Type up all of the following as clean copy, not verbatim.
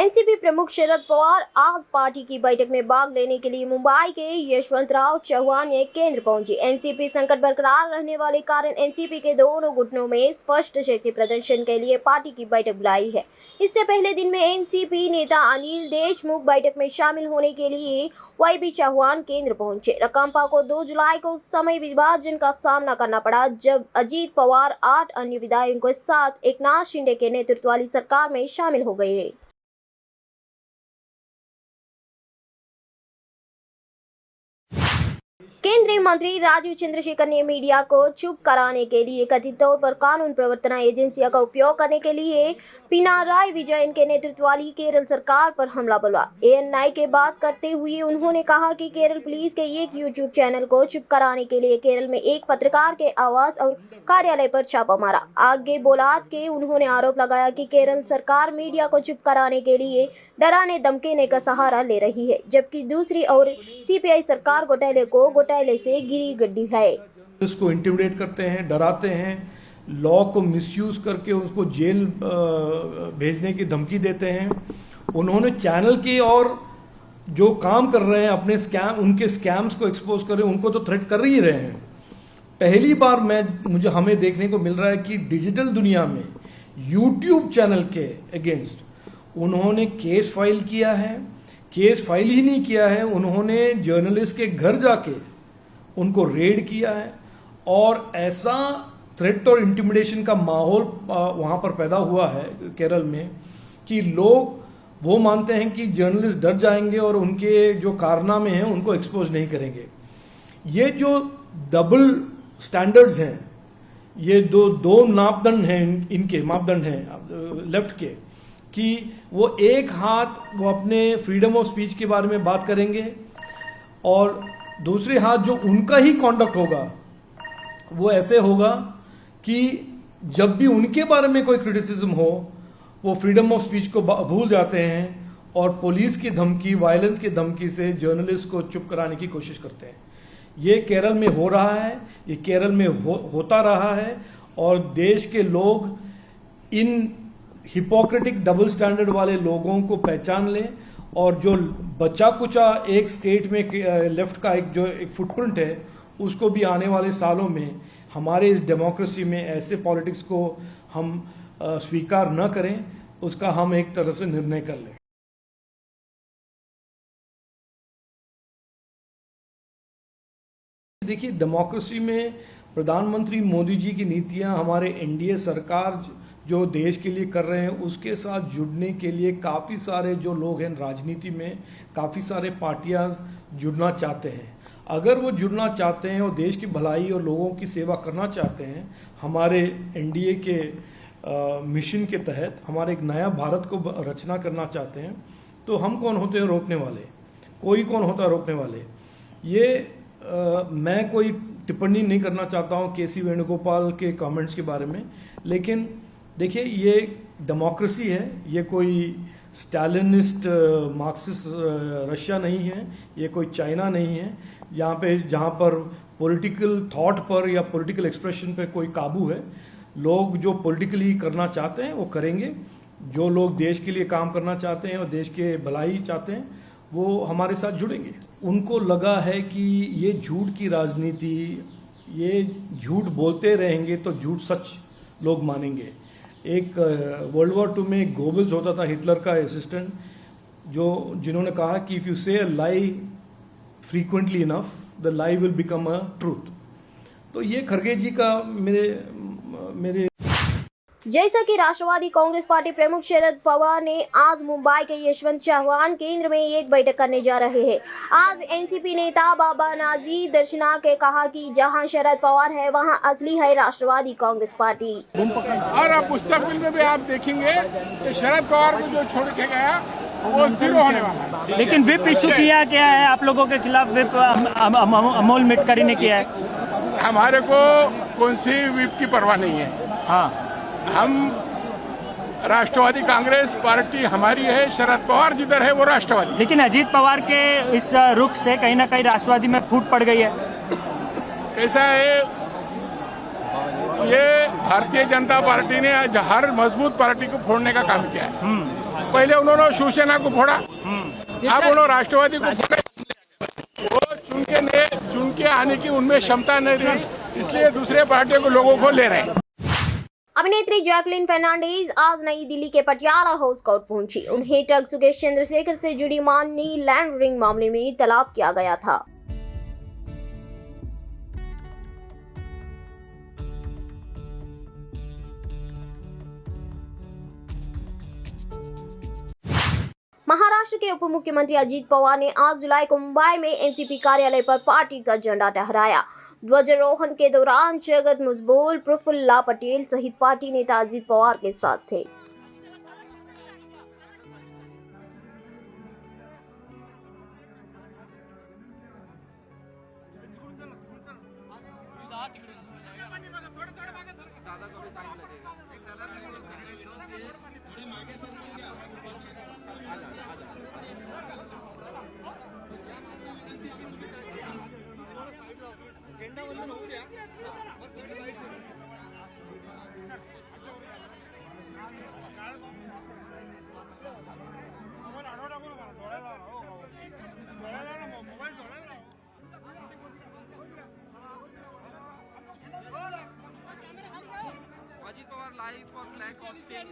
NCP प्रमुख शरद पवार आज party की बैठक में भाग लेने के लिए मुंबई के यशवंतराव चव्हाण ने केंद्र पहुंचे। एनसीपी संकट बरकरार रहने वाले कारण एनसीपी के दोनों गुटों में स्पष्ट शक्ति प्रदर्शन के लिए पार्टी की बैठक बुलाई है। इससे पहले दिन में एनसीपी नेता अनिल देशमुख बैठक में शामिल होने के लिए वाईबी चव्हाण केंद्र पहुंचे। राकांपा को 2 जुलाई को समय विभाजन का सामना करना पड़ा, जब अजीत पवार 8 अन्य विधायकों के साथ एकनाथ शिंदे के नेतृत्व वाली सरकार में शामिल हो गए। केंद्रीय मंत्री राजीव चंद्रशेखर ने मीडिया को चुप कराने के लिए कथित तौर पर कानून प्रवर्तन एजेंसियों का उपयोग करने के लिए पिनाराई विजयन के नेतृत्व वाली केरल सरकार पर हमला बोला। एएनआई के बात करते हुए उन्होंने कहा कि केरल पुलिस के एक यूट्यूब चैनल को चुप कराने के लिए केरल में एक पत्रकार के आवास और कार्यालय पर छापा मारा। आगे बोलात के उन्होंने आरोप लगाया कि केरल सरकार मीडिया को चुप कराने के लिए डराने धमकाने का सहारा ले रही है, जबकि दूसरी ओर सीपीआई सरकार घोटाले से घिरी गड्डी है। उसको इंटिमिडेट करते हैं, डराते हैं, लॉ को मिसयूज करके उसको जेल भेजने की धमकी देते हैं। उन्होंने चैनल की और जो काम कर रहे हैं अपने उनके स्कैम्स को एक्सपोज कर रहे हैं, उनको तो थ्रेट कर ही रहे हैं। पहली बार हमें देखने को मिल रहा है कि डिजिटल दुनिया में यूट्यूब चैनल के अगेंस्ट उन्होंने केस फाइल किया है। केस फाइल ही नहीं किया है, उन्होंने जर्नलिस्ट के घर जाके उनको रेड किया है और ऐसा थ्रेट और इंटिमिडेशन का माहौल वहां पर पैदा हुआ है केरल में कि लोग वो मानते हैं कि जर्नलिस्ट डर जाएंगे और उनके जो कारनामे हैं उनको एक्सपोज नहीं करेंगे। ये जो डबल स्टैंडर्ड्स हैं, ये दो मापदंड हैं, इनके मापदंड हैं लेफ्ट के, कि वो एक हाथ वो अपने फ्रीडम ऑफ स्पीच के बारे में बात करेंगे और दूसरे हाथ जो उनका ही कॉन्डक्ट होगा वो ऐसे होगा कि जब भी उनके बारे में कोई क्रिटिसिज्म हो वो फ्रीडम ऑफ स्पीच को भूल जाते हैं और पुलिस की धमकी, वायलेंस की धमकी से जर्नलिस्ट को चुप कराने की कोशिश करते हैं। ये केरल में हो रहा है, ये केरल में होता रहा है और देश के लोग इन हिपोक्रेटिक डबल स्टैंडर्ड वाले लोगों को पहचान लें और जो बचा कुचा एक स्टेट में लेफ्ट का एक फुटप्रिंट है उसको भी आने वाले सालों में हमारे इस डेमोक्रेसी में ऐसे पॉलिटिक्स को हम स्वीकार न करें, उसका हम एक तरह से निर्णय कर लें। देखिए, डेमोक्रेसी में प्रधानमंत्री मोदी जी की नीतियां, हमारे एनडीए सरकार जो देश के लिए कर रहे हैं उसके साथ जुड़ने के लिए काफ़ी सारे जो लोग हैं राजनीति में, काफ़ी सारे पार्टियां जुड़ना चाहते हैं। अगर वो जुड़ना चाहते हैं और देश की भलाई और लोगों की सेवा करना चाहते हैं, हमारे एनडीए के मिशन के तहत हमारे एक नया भारत को रचना करना चाहते हैं, तो हम कौन होते हैं रोकने वाले? कोई कौन होता है रोकने वाले? ये मैं कोई टिप्पणी नहीं करना चाहता हूँ केसी वेणुगोपाल के कमेंट्स के बारे में, लेकिन देखिए ये डेमोक्रेसी है, ये कोई स्टालिनिस्ट मार्क्सिस्ट रशिया नहीं है, ये कोई चाइना नहीं है यहाँ पे जहाँ पर पॉलिटिकल थॉट पर या पॉलिटिकल एक्सप्रेशन पे कोई काबू है। लोग जो पॉलिटिकली करना चाहते हैं वो करेंगे, जो लोग देश के लिए काम करना चाहते हैं और देश के भलाई चाहते हैं वो हमारे साथ जुड़ेंगे। उनको लगा है कि ये झूठ की राजनीति, ये झूठ बोलते रहेंगे तो झूठ सच लोग मानेंगे। एक वर्ल्ड वॉर 2 में गोबल्स होता था, हिटलर का असिस्टेंट, जिन्होंने कहा कि if you say a lie frequently enough the lie will become a truth. तो ये खरगे जी का मेरे जैसा कि राष्ट्रवादी कांग्रेस पार्टी प्रमुख शरद पवार ने आज मुंबई के यशवंत चव्हाण केंद्र में एक बैठक करने जा रहे हैं। आज एनसीपी नेता बाबा नाजी दर्शना के कहा कि जहां शरद पवार है वहां असली है राष्ट्रवादी कांग्रेस पार्टी। और आप पुस्तक में भी आप देखेंगे कि शरद पवार को जो छोड़ के गया वो जीरो होने वाला है। लेकिन विप इशू किया क्या है आप लोगों के खिलाफ? विप अमोल मिटकरी ने किया है। हमारे को कौन सी विप की परवाह नहीं है। हाँ, हम राष्ट्रवादी कांग्रेस पार्टी हमारी है, शरद पवार जिधर है वो राष्ट्रवादी। लेकिन अजीत पवार के इस रुख से कहीं ना कहीं राष्ट्रवादी में फूट पड़ गई है। कैसा है, ये भारतीय जनता पार्टी ने आज हर मजबूत पार्टी को फोड़ने का काम किया है। पहले उन्होंने शिवसेना को फोड़ा, अब उन्होंने राष्ट्रवादी को फोड़ा। वो चुन के आने की उनमें क्षमता नहीं रही, इसलिए दूसरे पार्टियों के लोगों को ले रहे हैं। अभिनेत्री जैकलिन फर्नांडीज आज नई दिल्ली के पटियाला हाउस कोर्ट पहुंची। उन्हें ठग सुकेश चंद्रशेखर से जुड़ी मनी लॉन्ड्रिंग मामले में तलब किया गया था। महाराष्ट्र के उप मुख्यमंत्री अजीत पवार ने 8 जुलाई को मुंबई में एनसीपी कार्यालय पर पार्टी का झंडा फहराया। ध्वजारोहण के दौरान जगत मुजबोल, प्रफुल्ला पटेल सहित पार्टी नेता अजीत पवार के साथ थे। अजीत पवार लाइव और फ्लैग हॉस्टिंग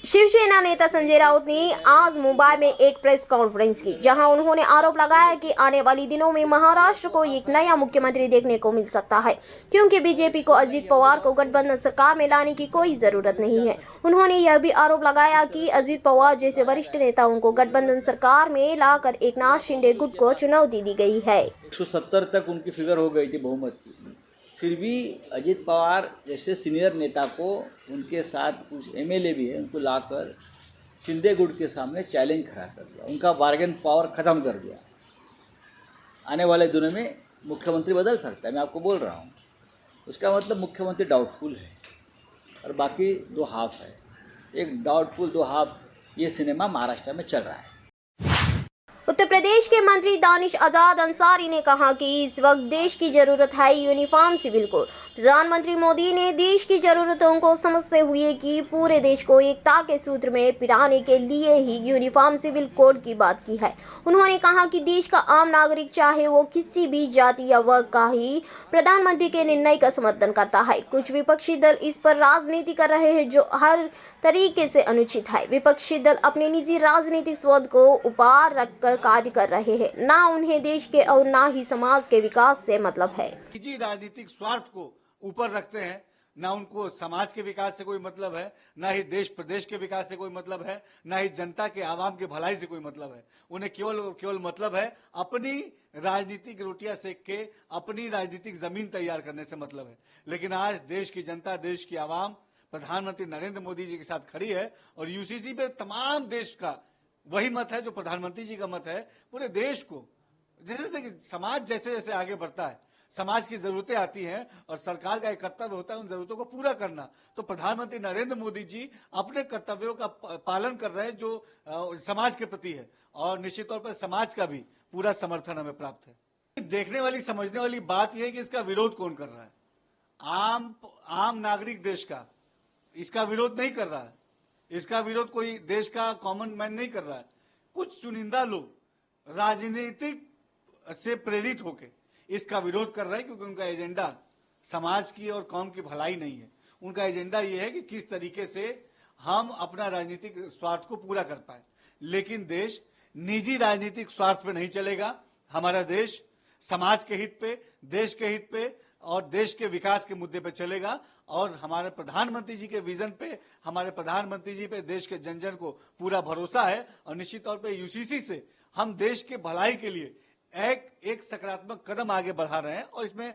शिवसेना नेता संजय राउत ने आज मुंबई में एक प्रेस कॉन्फ्रेंस की, जहां उन्होंने आरोप लगाया कि आने वाले दिनों में महाराष्ट्र को एक नया मुख्यमंत्री देखने को मिल सकता है, क्योंकि बीजेपी को अजीत पवार को गठबंधन सरकार में लाने की कोई जरूरत नहीं है। उन्होंने यह भी आरोप लगाया कि अजीत पवार जैसे वरिष्ठ नेताओं को गठबंधन सरकार में लाकर एकनाथ शिंदे गुट को चुनौती दी गई है। 170 तक उनकी फिगर हो गई थी बहुमत की, फिर भी अजीत पवार जैसे सीनियर नेता को उनके साथ कुछ एमएलए भी है, उनको लाकर शिंदे गुट के सामने चैलेंज खड़ा कर दिया, उनका बार्गेन पावर ख़त्म कर दिया। आने वाले दिनों में मुख्यमंत्री बदल सकता है, मैं आपको बोल रहा हूँ। उसका मतलब मुख्यमंत्री डाउटफुल है और बाकी दो हाफ है। एक डाउटफुल दो हाफ ये सिनेमा महाराष्ट्र में चल रहा है। उत्तर प्रदेश के मंत्री दानिश आजाद अंसारी ने कहा कि इस वक्त देश की जरूरत है यूनिफॉर्म सिविल कोड। प्रधानमंत्री मोदी ने देश की जरूरतों को समझते हुए कि पूरे देश को एकता के सूत्र में पिराने के लिए ही यूनिफॉर्म सिविल कोड की बात की है। उन्होंने कहा कि देश का आम नागरिक चाहे वो किसी भी जाति या वर्ग का ही प्रधानमंत्री के निर्णय का समर्थन करता है। कुछ विपक्षी दल इस पर राजनीति कर रहे हैं, जो हर तरीके से अनुचित है। विपक्षी दल अपने निजी राजनीतिक स्वार्थ को ऊपर रखकर कार्य कर रहे हैं, ना उन्हें देश के और ना ही समाज के विकास से मतलब है। निजी राजनीतिक स्वार्थ को ऊपर रखते हैं, ना उनको समाज के विकास से कोई मतलब है, ना ही देश प्रदेश के विकास से कोई मतलब है, ना ही जनता के आवाम के भलाई से कोई मतलब है। उन्हें केवल मतलब है अपनी राजनीतिक रोटियां सेक के अपनी राजनीतिक जमीन तैयार करने से मतलब है। लेकिन आज देश की जनता, देश की आवाम प्रधानमंत्री नरेंद्र मोदी जी के साथ खड़ी है और यूसीसी पे तमाम देश का वही मत है जो प्रधानमंत्री जी का मत है। पूरे देश को जैसे समाज जैसे जैसे आगे बढ़ता है, समाज की जरूरतें आती हैं और सरकार का एक कर्तव्य होता है उन जरूरतों को पूरा करना। तो प्रधानमंत्री नरेंद्र मोदी जी अपने कर्तव्यों का पालन कर रहे हैं जो समाज के प्रति है, और निश्चित तौर पर समाज का भी पूरा समर्थन हमें प्राप्त है। देखने वाली समझने वाली बात यह है कि इसका विरोध कौन कर रहा है। आम नागरिक देश का इसका विरोध नहीं कर रहा है। इसका विरोध कोई देश का कॉमन मैन नहीं कर रहा है। कुछ चुनिंदा लोग राजनीतिक से प्रेरित होकर इसका विरोध कर रहे हैं, क्योंकि उनका एजेंडा समाज की और कौम की भलाई नहीं है। उनका एजेंडा यह है कि किस तरीके से हम अपना राजनीतिक स्वार्थ को पूरा कर पाए। लेकिन देश निजी राजनीतिक स्वार्थ पे नहीं चलेगा। हमारा देश समाज के हित पे, देश के हित पे और देश के विकास के मुद्दे पे चलेगा। और हमारे प्रधानमंत्री जी के विजन पे, हमारे प्रधानमंत्री जी पे देश के जन जन को पूरा भरोसा है। और निश्चित तौर पे यूसीसी से हम देश के भलाई के लिए एक सकारात्मक कदम आगे बढ़ा रहे हैं और इसमें